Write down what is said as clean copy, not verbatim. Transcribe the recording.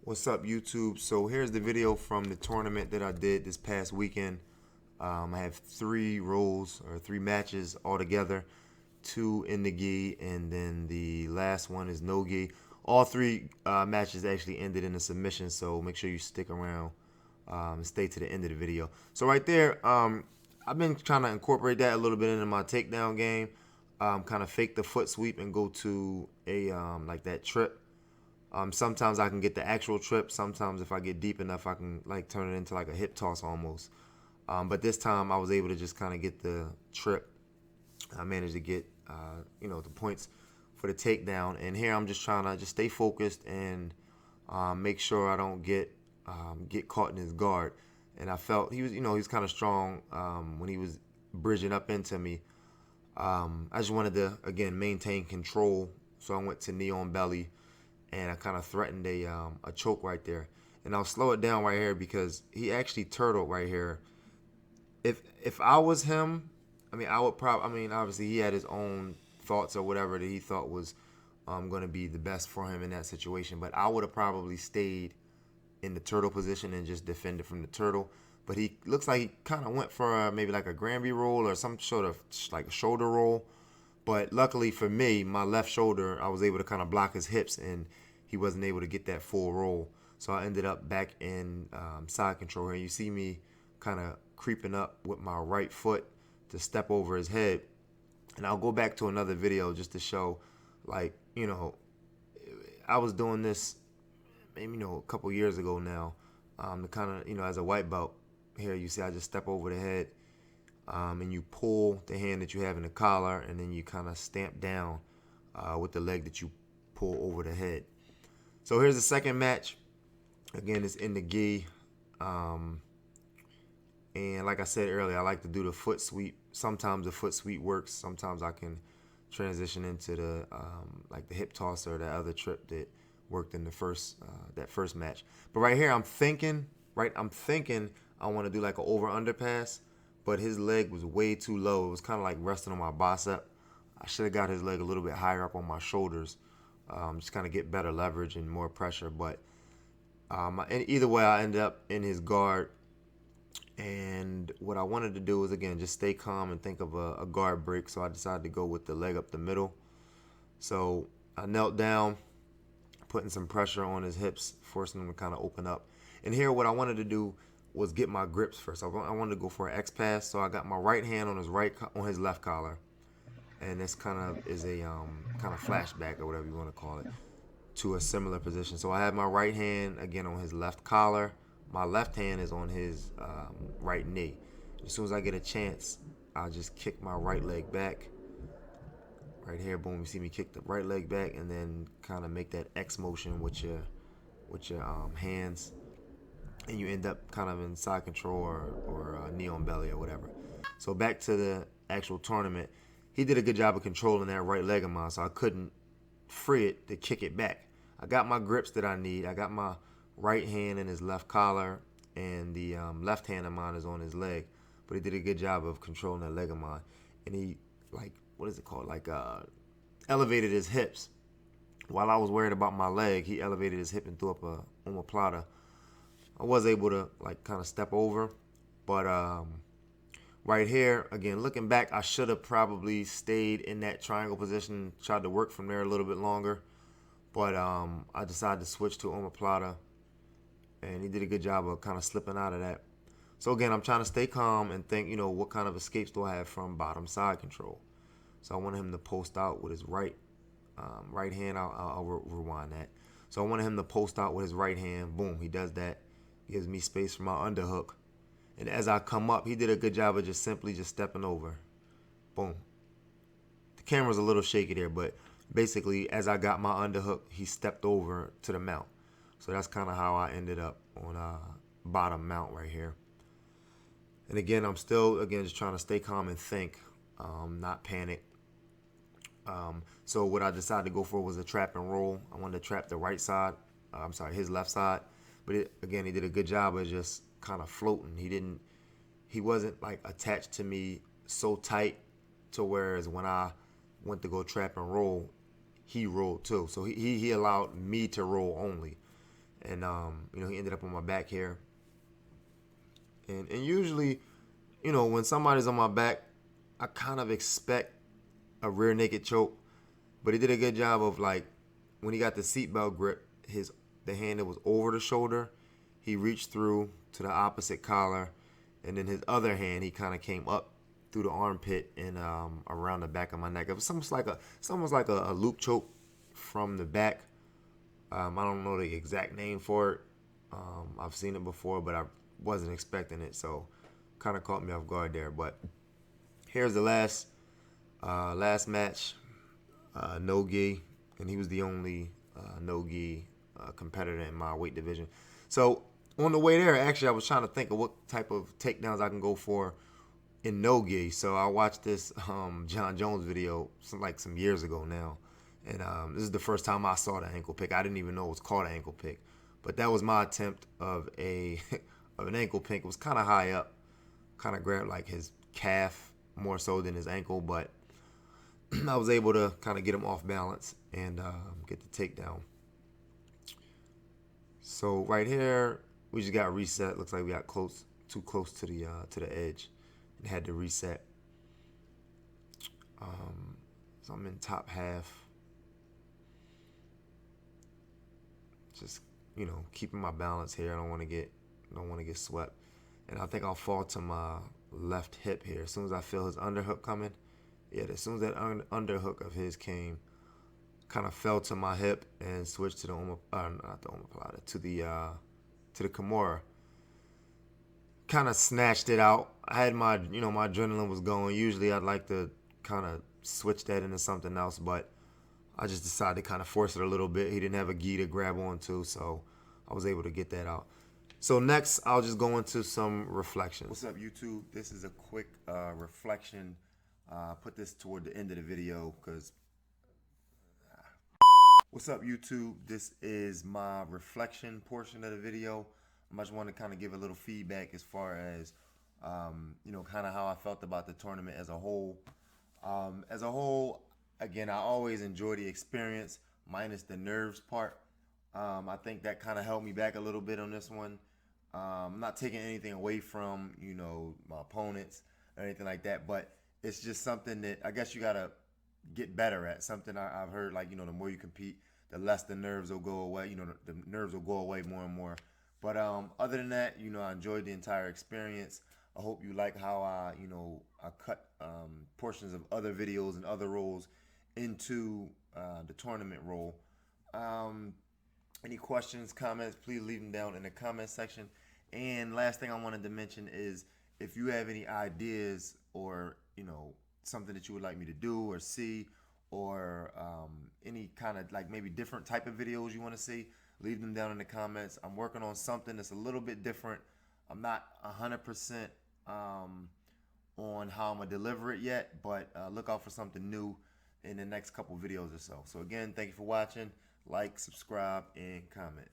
What's up, YouTube? So here's the video from the tournament that I did this past weekend. I have 3 matches altogether, 2 in the gi, and then the last one is no gi. All 3 matches actually ended in a submission, so make sure you stick around and stay to the end of the video. So right there, I've been trying to incorporate that a little bit into my takedown game. Kind of fake the foot sweep and go to a like that trip. Sometimes I can get the actual trip. Sometimes if I get deep enough, I can like turn it into like a hip toss almost. But this time I was able to just kind of get the trip. I managed to get the points for the takedown. And here I'm just trying to just stay focused and make sure I don't get caught in his guard. And I felt he was kind of strong when he was bridging up into me. I just wanted to again maintain control, so I went to knee on belly. And I kind of threatened a choke right there. And I'll slow it down right here because he actually turtled right here. If I was him, I would probably, obviously he had his own thoughts or whatever that he thought was going to be the best for him in that situation. But I would have probably stayed in the turtle position and just defended from the turtle. But he looks like he kind of went for maybe like a Granby roll or some sort of like a shoulder roll. But luckily for me, my left shoulder, I was able to kind of block his hips, and he wasn't able to get that full roll. So I ended up back in side control here. You see me kind of creeping up with my right foot to step over his head. And I'll go back to another video just to show, like, I was doing this maybe, a couple years ago now. To kind of, as a white belt, here you see I just step over the head. And you pull the hand that you have in the collar, and then you kind of stamp down with the leg that you pull over the head. So here's the second match. Again, it's in the gi. And like I said earlier, I like to do the foot sweep. Sometimes the foot sweep works. Sometimes I can transition into the like the hip toss or that other trip that worked in the first match. But right here, I'm thinking I want to do like an over-under pass. But his leg was way too low. It was kind of like resting on my bicep. I should have got his leg a little bit higher up on my shoulders, just kind of get better leverage and more pressure. But and either way, I ended up in his guard. And what I wanted to do was, again, just stay calm and think of a guard break. So I decided to go with the leg up the middle. So I knelt down, putting some pressure on his hips, forcing him to kind of open up. And here, what I wanted to do was get my grips first. I wanted to go for an X pass, so I got my right hand on his left collar, and this kind of is a kind of flashback or whatever you want to call it to a similar position. So I have my right hand again on his left collar. My left hand is on his right knee. As soon as I get a chance, I'll just kick my right leg back. Right here, boom! You see me kick the right leg back, and then kind of make that X motion with your hands. And you end up kind of in side control or knee on belly or whatever. So back to the actual tournament, he did a good job of controlling that right leg of mine, so I couldn't free it to kick it back. I got my grips that I need. I got my right hand in his left collar, and the left hand of mine is on his leg. But he did a good job of controlling that leg of mine. And he, like, what is it called? Like, elevated his hips. While I was worried about my leg, he elevated his hip and threw up a omoplata. I was able to like kind of step over, but right here, again, looking back, I should have probably stayed in that triangle position, tried to work from there a little bit longer, but I decided to switch to omoplata, and he did a good job of kind of slipping out of that. So again, I'm trying to stay calm and think, what kind of escapes do I have from bottom side control? So I wanted him to post out with his right hand. I'll rewind that. So I wanted him to post out with his right hand. Boom, he does that. Gives me space for my underhook. And as I come up, he did a good job of just simply just stepping over. Boom. The camera's a little shaky there, but basically as I got my underhook, he stepped over to the mount. So that's kind of how I ended up on bottom mount right here. And again, I'm still, just trying to stay calm and think, not panic. So what I decided to go for was a trap and roll. I wanted to trap the right side. His left side. But again, he did a good job of just kind of floating. He wasn't like attached to me so tight to whereas when I went to go trap and roll, he rolled too. So he allowed me to roll only. and you know, he ended up on my back here. And usually, you know, when somebody's on my back, I kind of expect a rear naked choke, but he did a good job of, like, when he got the seatbelt grip, the hand that was over the shoulder, he reached through to the opposite collar, and then his other hand, he kind of came up through the armpit and around the back of my neck. It was almost like a loop choke from the back. I don't know the exact name for it. I've seen it before, but I wasn't expecting it, so kind of caught me off guard there. But here's the last match, no gi, and he was the only no gi competitor in my weight division. So on the way there, actually, I was trying to think of what type of takedowns I can go for in no gi. So I watched this John Jones video some years ago now, and this is the first time I saw the ankle pick. I didn't even know it was called an ankle pick, but that was my attempt of an ankle pick. It was kind of high up, kind of grabbed like his calf more so than his ankle, but I was able to kind of get him off balance and get the takedown. So right here, we just got reset. Looks like we got too close to the edge, and had to reset. So I'm in top half, just, you know, keeping my balance here. I don't want to get swept, and I think I'll fall to my left hip here as soon as I feel his underhook coming. Yeah, as soon as that underhook of his came, kind of fell to my hip and switched to the not the omoplata, to the Kimura. Kind of snatched it out. I had my adrenaline was going. Usually I'd like to kind of switch that into something else, but I just decided to kind of force it a little bit. He didn't have a gi to grab onto, so I was able to get that out. So next, I'll just go into some reflections. What's up, YouTube? This is a quick reflection. Put this toward the end of the video because... What's up, YouTube? This is my reflection portion of the video. I just want to kind of give a little feedback as far as, you know, kind of how I felt about the tournament as a whole. Again, I always enjoy the experience, minus the nerves part. I think that kind of held me back a little bit on this one. I'm not taking anything away from, you know, my opponents or anything like that, but it's just something that I guess you gotta get better at. Something I've heard, like, you know, the more you compete, the less the nerves will go away. You know, the nerves will go away more and more. But other than that, you know, I enjoyed the entire experience. I hope you like how I cut portions of other videos and other roles into the tournament role. Any questions, comments, please leave them down in the comment section. And last thing I wanted to mention is, if you have any ideas or, you know, something that you would like me to do or see, or any kind of like maybe different type of videos you want to see, leave them down in the comments. I'm working on something that's a little bit different. I'm not 100% on how I'm gonna deliver it yet, but look out for something new in the next couple videos or so. So again, thank you for watching. Like, subscribe, and comment.